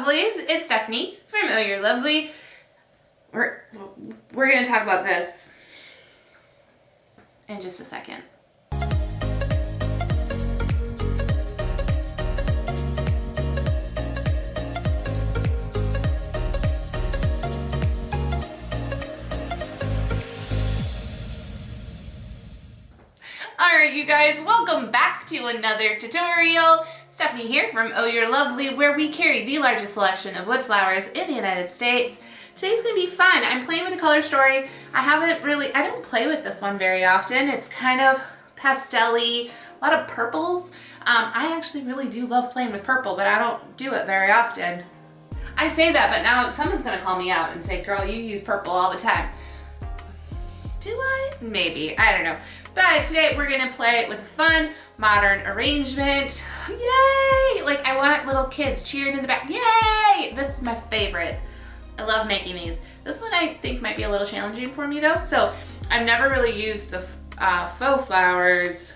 lovelies, it's Stephanie from Oh You're Lovely. We're gonna talk about this in just a second. Alright you guys, welcome back to another tutorial. Stephanie here from Oh You're Lovely, where we carry the largest selection of wood flowers in the United States. Today's gonna be fun. I'm playing with a color story. I don't play with this one very often. It's kind of pastel-y, a lot of purples. I actually really do love playing with purple, but I don't do it very often. I say that, but now someone's gonna call me out and say, girl, you use purple all the time. Do I? Maybe, I don't know. But today we're gonna play with a fun, modern arrangement. Yay! Like I want little kids cheering in the back. Yay! This is my favorite. I love making these. This one I think might be a little challenging for me though. So I've never really used the faux flowers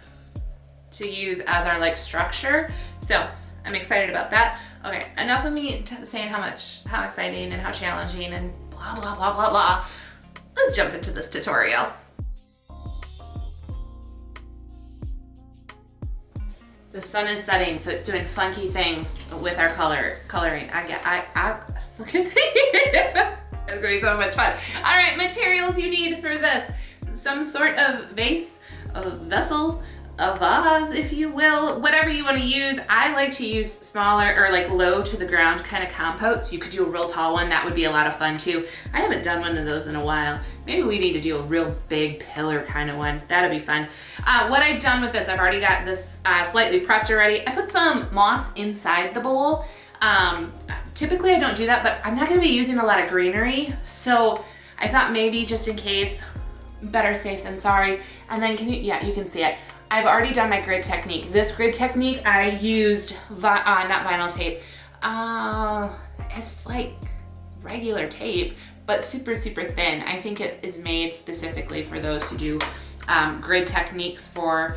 to use as our like structure. So I'm excited about that. Okay, enough of me saying how exciting and how challenging and blah, blah, blah, blah, blah. Let's jump into this tutorial. The sun is setting, so it's doing funky things with our coloring. Look at it. It's gonna be so much fun. All right, materials you need for this. Some sort of vase, a vessel, a vase, if you will, whatever you wanna use. I like to use smaller or like low to the ground kind of compotes. You could do a real tall one. That would be a lot of fun too. I haven't done one of those in a while. Maybe we need to do a real big pillar kind of one. That'd be fun. What I've done with this, I've already got this slightly prepped already. I put some moss inside the bowl. Typically I don't do that, but I'm not gonna be using a lot of greenery. So I thought maybe just in case, better safe than sorry. And then you can see it. I've already done my grid technique. This grid technique, I used, not vinyl tape. It's like regular tape, but super, super thin. I think it is made specifically for those who do grid techniques for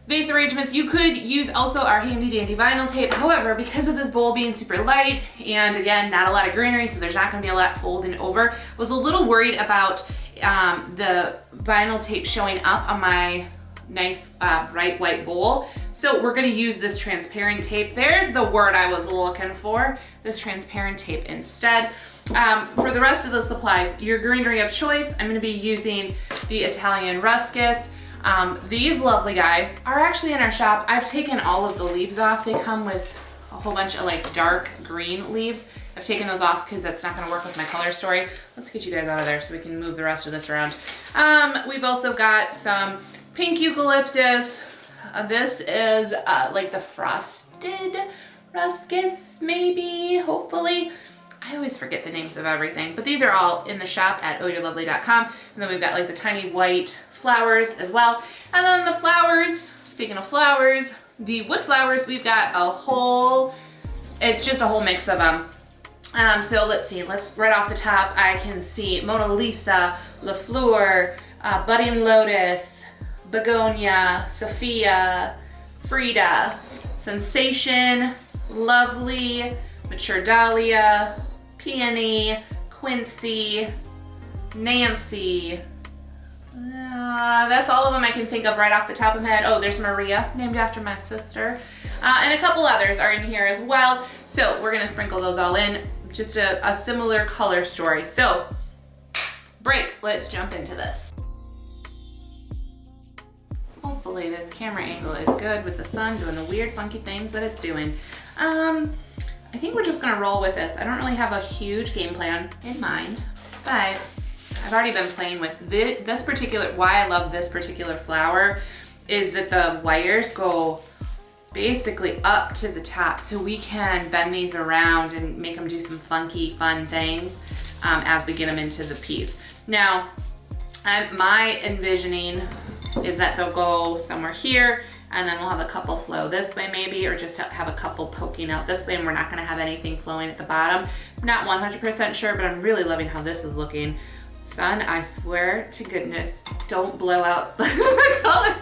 vase arrangements. You could use also our handy dandy vinyl tape. However, because of this bowl being super light and again, not a lot of greenery, so there's not gonna be a lot folding over, I was a little worried about the vinyl tape showing up on my nice bright white bowl. So we're gonna use this transparent tape. There's the word I was looking for, this transparent tape instead. For the rest of the supplies, your greenery of choice, I'm gonna be using the Italian ruscus. These lovely guys are actually in our shop. I've taken all of the leaves off. They come with a whole bunch of like dark green leaves. I've taken those off because that's not gonna work with my color story. Let's get you guys out of there so we can move the rest of this around. We've also got some pink eucalyptus. This is like the frosted ruscus, maybe, hopefully. I always forget the names of everything, but these are all in the shop at ohyourlovely.com. And then we've got like the tiny white flowers as well. And then the flowers, speaking of flowers, the wood flowers, we've got a whole, it's just a whole mix of them. So let's see, right off the top, I can see Mona Lisa, La Fleur, Budding Lotus, Begonia, Sophia, Frida, Sensation, Lovely, Mature Dahlia, Peony, Quincy, Nancy. That's all of them I can think of right off the top of my head. Oh, there's Maria, named after my sister. And a couple others are in here as well. So we're gonna sprinkle those all in. Just a similar color story. So, break, let's jump into this. Hopefully this camera angle is good with the sun doing the weird funky things that it's doing. I think we're just gonna roll with this. I don't really have a huge game plan in mind, but I've already been playing with this particular, why I love this particular flower is that the wires go basically up to the top, so we can bend these around and make them do some funky, fun things as we get them into the piece. Now, my envisioning is that they'll go somewhere here, and then we'll have a couple flow this way maybe, or just have a couple poking out this way, and we're not gonna have anything flowing at the bottom. I'm not 100% sure, but I'm really loving how this is looking. Sun, I swear to goodness, don't blow out the color.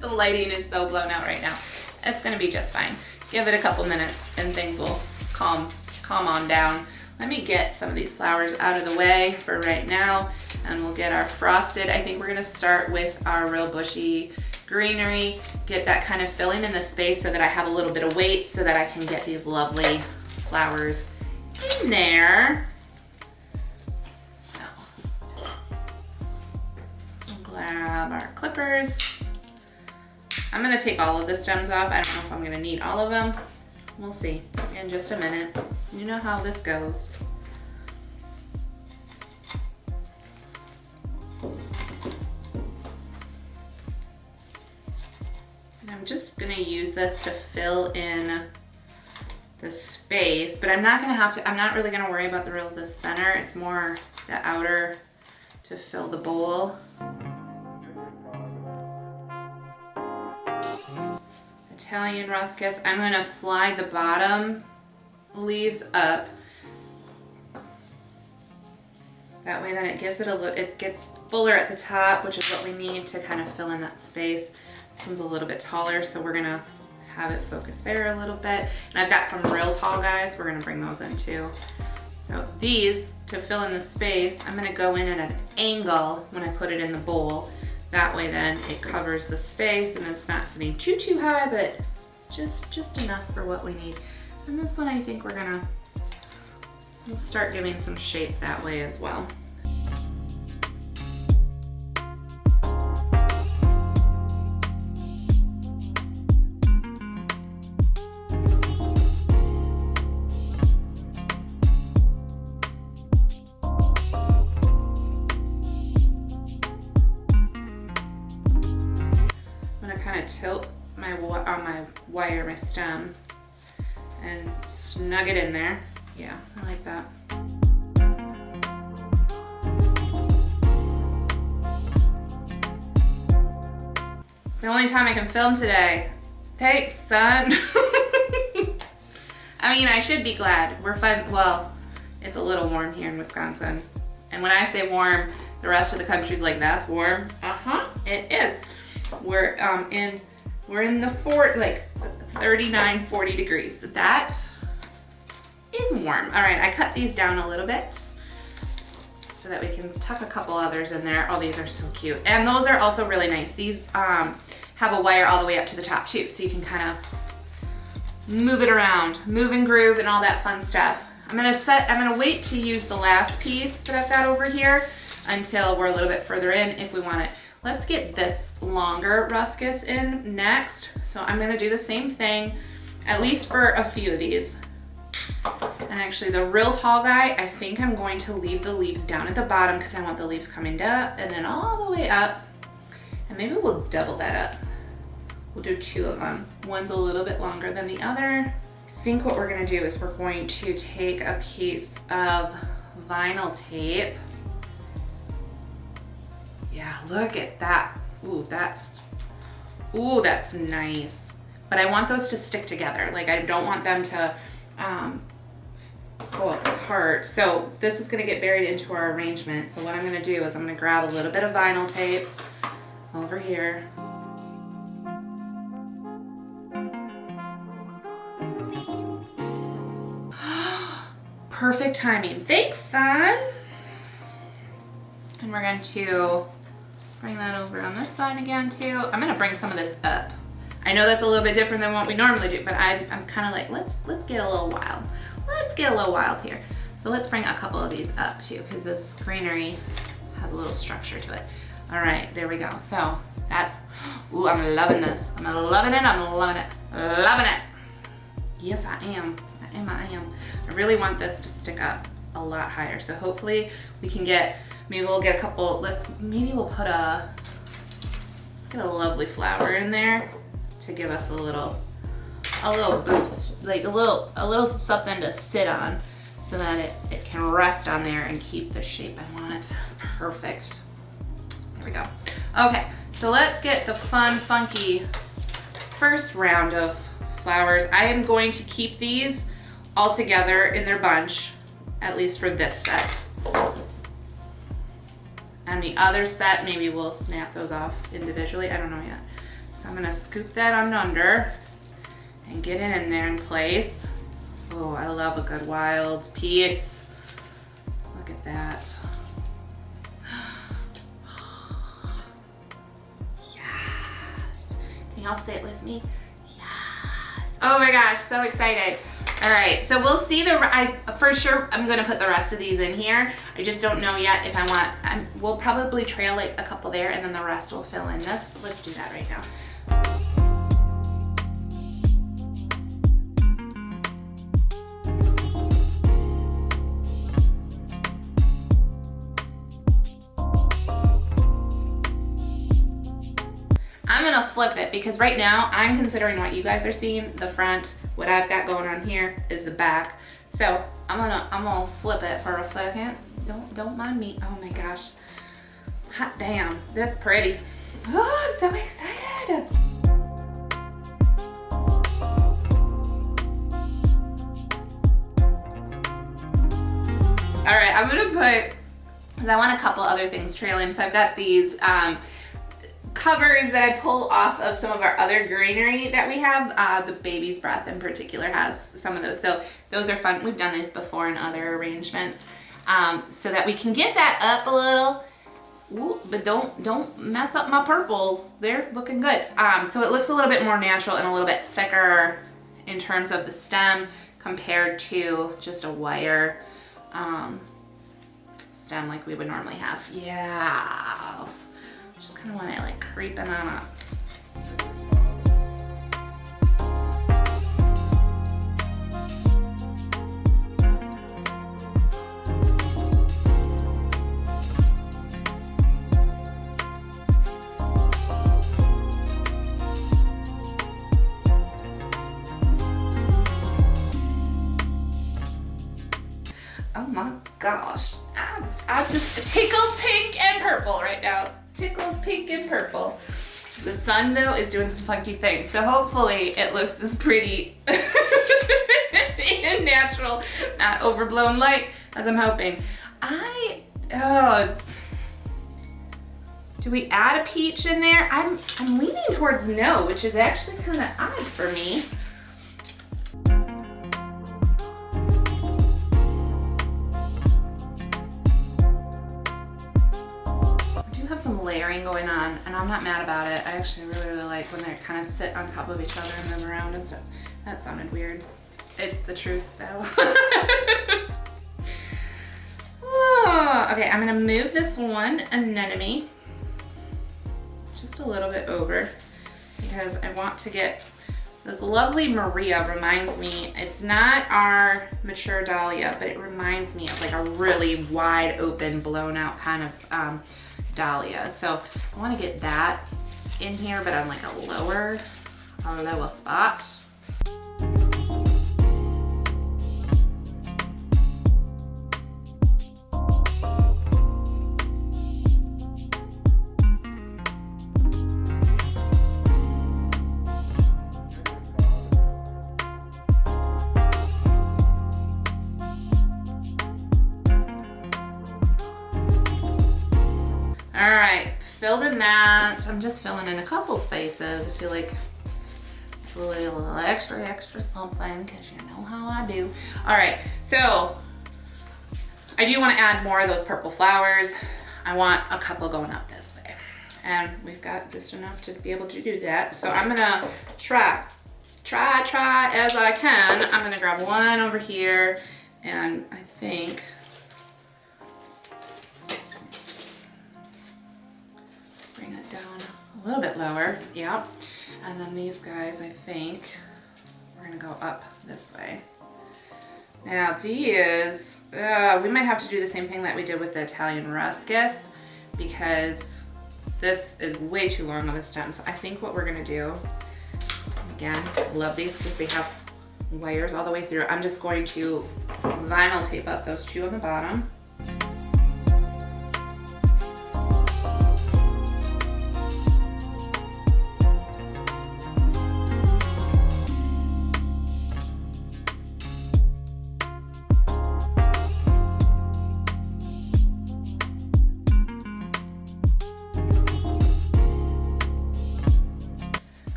The lighting is so blown out right now. It's gonna be just fine. Give it a couple minutes and things will calm calm on down. Let me get some of these flowers out of the way for right now, and we'll get our frosted. I think we're gonna start with our real bushy greenery, get that kind of filling in the space so that I have a little bit of weight so that I can get these lovely flowers in there. So, we'll grab our clippers. I'm gonna take all of the stems off. I don't know if I'm gonna need all of them. We'll see in just a minute. You know how this goes. And I'm just gonna use this to fill in the space, but I'm not really gonna worry about the center. It's more the outer to fill the bowl. Italian ruscus. I'm gonna slide the bottom leaves up. That way then it gives it gets fuller at the top, which is what we need to kind of fill in that space. This one's a little bit taller, so we're gonna have it focus there a little bit. And I've got some real tall guys, we're gonna bring those in too. So these, to fill in the space, I'm gonna go in at an angle when I put it in the bowl. That way then it covers the space and it's not sitting too high, but just enough for what we need. And this one I think we'll start giving some shape that way as well. Tilt my wire, my stem, and snug it in there. Yeah, I like that. It's the only time I can film today. Thanks, son. I mean, I should be glad. We're fun. Well, it's a little warm here in Wisconsin. And when I say warm, the rest of the country's like, that's warm. It is. We're in the 39, 40 degrees. That is warm. All right, I cut these down a little bit so that we can tuck a couple others in there. Oh, these are so cute. And those are also really nice. These have a wire all the way up to the top too, so you can kind of move it around, move and groove and all that fun stuff. I'm gonna wait to use the last piece that I've got over here until we're a little bit further in if we want it. Let's get this longer ruscus in next. So I'm gonna do the same thing, at least for a few of these. And actually the real tall guy, I think I'm going to leave the leaves down at the bottom because I want the leaves coming down and then all the way up. And maybe we'll double that up. We'll do two of them. One's a little bit longer than the other. I think what we're gonna do is we're going to take a piece of vinyl tape. Yeah, look at that. Ooh, that's nice. But I want those to stick together. Like I don't want them to go apart. So this is gonna get buried into our arrangement. So what I'm gonna do is I'm gonna grab a little bit of vinyl tape over here. Perfect timing. Thanks, son. And we're going to bring that over on this side again too. I'm gonna bring some of this up. I know that's a little bit different than what we normally do, but I'm kind of like, let's get a little wild. Let's get a little wild here. So let's bring a couple of these up too, because this greenery has a little structure to it. All right, there we go. So that's, ooh, I'm loving this. I'm loving it, I'm loving it, loving it. Yes, I am. I am. I really want this to stick up a lot higher. So hopefully we can get, maybe we'll get a couple, maybe we'll put get a lovely flower in there to give us a little boost, like a little something to sit on so that it can rest on there and keep the shape I want. Perfect. There we go. Okay, so let's get the fun, funky first round of flowers. I am going to keep these all together in their bunch, at least for this set. And the other set, maybe we'll snap those off individually. I don't know yet. So I'm gonna scoop that on under and get it in there in place. Oh, I love a good wild piece. Look at that. Yes. Can y'all say it with me? Yes. Oh my gosh, so excited. All right, so we'll see for sure I'm gonna put the rest of these in here. I just don't know yet if I want, we'll probably trail like a couple there and then the rest will fill in this. Let's do that right now. I'm gonna flip it because right now I'm considering what you guys are seeing, the front. What I've got going on here is the back. So I'm gonna flip it for a second. Don't mind me. Oh my gosh. Hot damn, that's pretty. Oh, I'm so excited. All right, I'm gonna put, because I want a couple other things trailing. So I've got these covers that I pull off of some of our other greenery that we have. The baby's breath in particular has some of those. So those are fun. We've done these before in other arrangements. So that we can get that up a little. Ooh, but don't mess up my purples. They're looking good. So it looks a little bit more natural and a little bit thicker in terms of the stem compared to just a wire stem like we would normally have. Yeah. Just kind of want it like creeping on up. Oh my gosh, I'm just tickled pink and purple right now. Tickled pink and purple. The sun though is doing some funky things, so hopefully it looks as pretty and natural, not overblown light as I'm hoping. Do we add a peach in there? I'm leaning towards no, which is actually kind of odd for me. Some layering going on and I'm not mad about it. I actually really like when they kind of sit on top of each other and move around and stuff. That sounded weird. It's the truth though. Oh, okay, I'm gonna move this one anemone just a little bit over because I want to get this lovely Maria. Reminds me, it's not our mature dahlia, but it reminds me of like a really wide open blown out kind of dahlia. So I want to get that in here, but on like a lower spot. All right, filled in that. I'm just filling in a couple spaces. I feel like a little extra something because you know how I do. All right, so I do want to add more of those purple flowers. I want a couple going up this way. And we've got just enough to be able to do that. So I'm gonna try as I can. I'm gonna grab one over here and I think bring it down a little bit lower, yep. And then these guys, I think, we're gonna go up this way. Now these, we might have to do the same thing that we did with the Italian ruscus because this is way too long of a stem. So I think what we're gonna do, again, love these because they have wires all the way through. I'm just going to vinyl tape up those two on the bottom.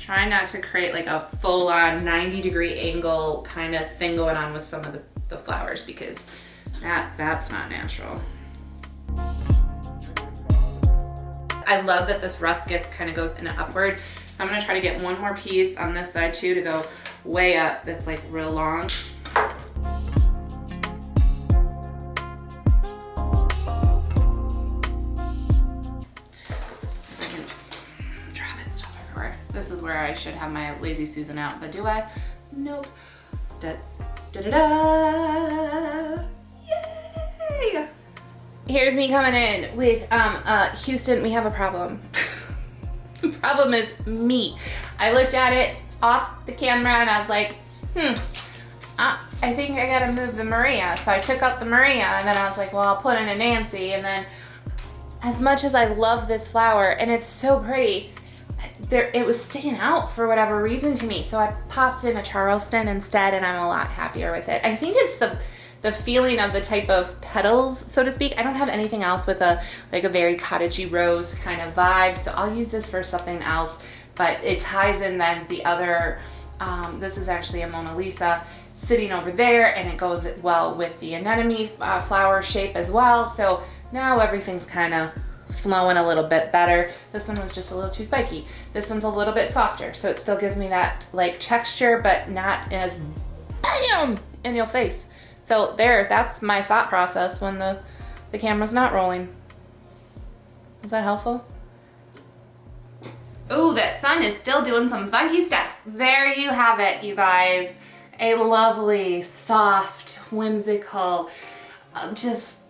trying not to create like a full-on 90-degree angle kind of thing going on with some of the flowers, because that's not natural. I love that this ruscus kind of goes in an upward. So I'm gonna try to get one more piece on this side too to go way up that's like real long. This is where I should have my Lazy Susan out, but do I? Nope. Da da da da! Yay! Here's me coming in with Houston. We have a problem. The problem is me. I looked at it off the camera and I was like, I think I gotta move the Maria. So I took out the Maria and then I was like, well, I'll put in a Nancy. And then, as much as I love this flower and it's so pretty, it was sticking out for whatever reason to me. So I popped in a Charleston instead and I'm a lot happier with it. I think it's the feeling of the type of petals, so to speak. I don't have anything else with a very cottagey rose kind of vibe. So I'll use this for something else, but it ties in then the other, this is actually a Mona Lisa sitting over there and it goes well with the anemone flower shape as well. So now everything's kind of flowing a little bit better. This one was just a little too spiky. This one's a little bit softer, so it still gives me that like texture, but not as bam in your face. So there, that's my thought process when the camera's not rolling. Is that helpful? Oh, that sun is still doing some funky stuff. There you have it, you guys. A lovely, soft, whimsical, just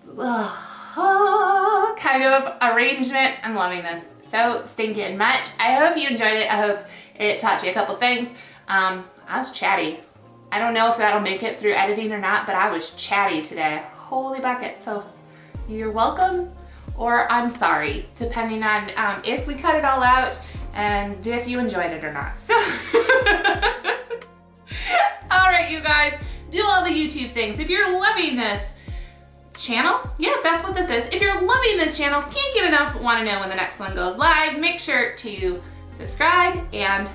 kind of arrangement. I'm loving this so stinking much. I hope you enjoyed it. I hope it taught you a couple things. I was chatty. I don't know if that'll make it through editing or not, but I was chatty today. Holy bucket. So you're welcome or I'm sorry, depending on if we cut it all out and if you enjoyed it or not. So, all right, you guys, do all the YouTube things. If you're loving this channel, yeah, that's what this is. If you're loving this channel, can't get enough, want to know when the next one goes live, make sure to subscribe and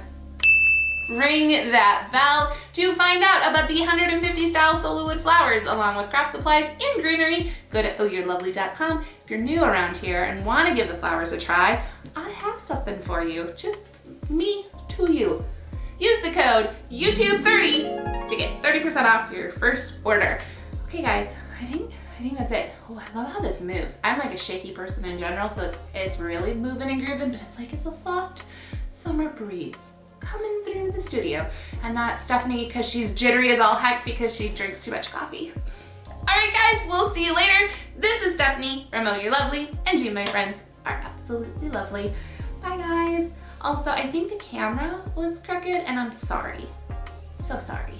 ring that bell to find out about the 150 style Sola wood flowers along with craft supplies and greenery. Go to ohyourlovely.com. If you're new around here and want to give the flowers a try, I have something for you, just me to you. Use the code YouTube30 to get 30% off your first order. Okay guys, I think that's it. Oh, I love how this moves. I'm like a shaky person in general, so it's really moving and grooving, but it's like it's a soft summer breeze coming through the studio, and not Stephanie because she's jittery as all heck because she drinks too much coffee. All right guys, we'll see you later. This is Stephanie from Oh You're Lovely, and you, my friends, are absolutely lovely. Bye guys. Also, I think the camera was crooked and I'm sorry. So sorry.